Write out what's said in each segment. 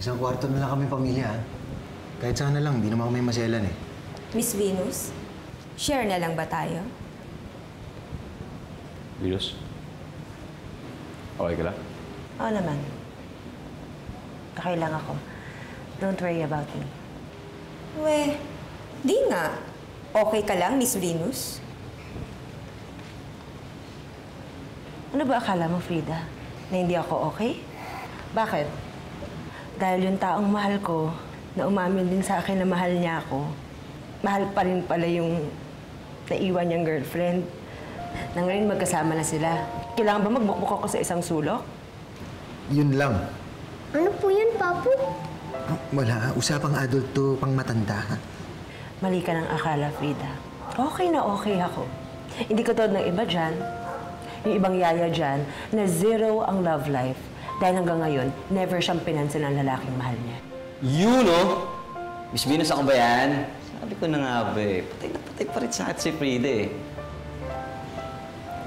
Isang kwarto na lang kami pamilya, ha? Kahit sana lang, di naman kami maselan, eh. Miss Venus, share na lang ba tayo? Venus? Okay ka lang? Oo naman. Okay lang ako. Don't worry about me. Weh, di nga. Okay ka lang, Miss Venus? Ano ba akala mo, Frida? Na hindi ako okay? Bakit? Dahil yung taong mahal ko, na umamin din sa akin na mahal niya ako, mahal pa rin pala yung naiwan niyang girlfriend. Na ngayon magkasama na sila. Kailangan ba magbukbuk ako sa isang sulok? Yun lang. Ano po yun, Papo? Oh, wala, usapang adult to, pang matanda, ha? Mali ka ng akala, Frida. Okay na okay ako. Hindi ko tulad ng iba dyan. Yung ibang yaya dyan, na zero ang love life. Dahil hanggang ngayon, never siyang pinansin ng lalaking mahal niya. You, no? Miss Venus, ako ba yan? Sabi ko na nga ba eh. Patay na patay pa rin sa akin si Frida eh.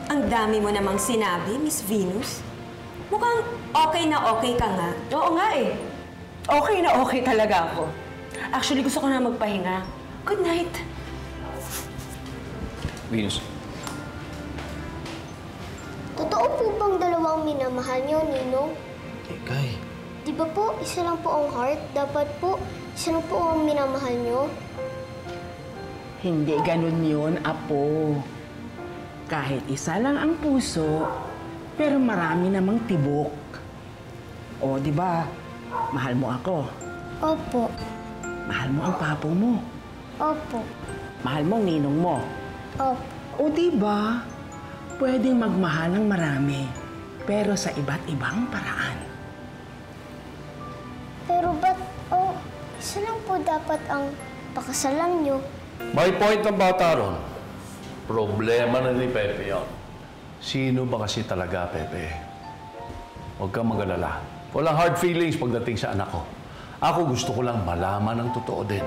Ang dami mo namang sinabi, Miss Venus. Mukhang okay na okay ka nga. Oo nga eh. Okay na okay talaga ako. Actually, gusto ko na magpahinga. Good night. Venus. Totoo po bang dalawang minamahal niyo, Ninong? Kay. Di ba po, isa lang po ang heart? Dapat po, isa lang po ang minamahal niyo? Hindi ganun yun, Apo. Kahit isa lang ang puso, pero marami namang tibok. O, di ba? Mahal mo ako. Opo. Mahal mo ang papo mo. Opo. Mahal mo ang ninong mo. Opo. O, di ba? Pwedeng magmahal ng marami, pero sa iba't ibang paraan. Pero ba't, isa lang po dapat ang pakasalan niyo? May point ng bata ron. Problema na ni Pepe yun. Sino ba kasi talaga, Pepe? Huwag kang mag-alala. Walang hard feelings pagdating sa anak ko. Ako gusto ko lang malaman ng totoo din.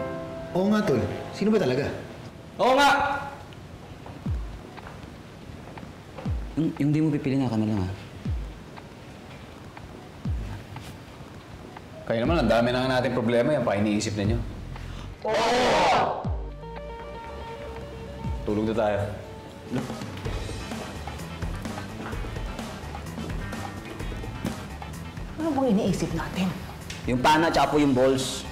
Oo nga, Tol. Sino ba talaga? Oo nga! Yung di mo pipili nga ka na lang, ha? Kaya naman, ang dami na nga natin problema. Yan pa iniisip ninyo. Oo! Tulog na tayo. Ano bang iniisip natin? Yung pana, tsaka po yung balls.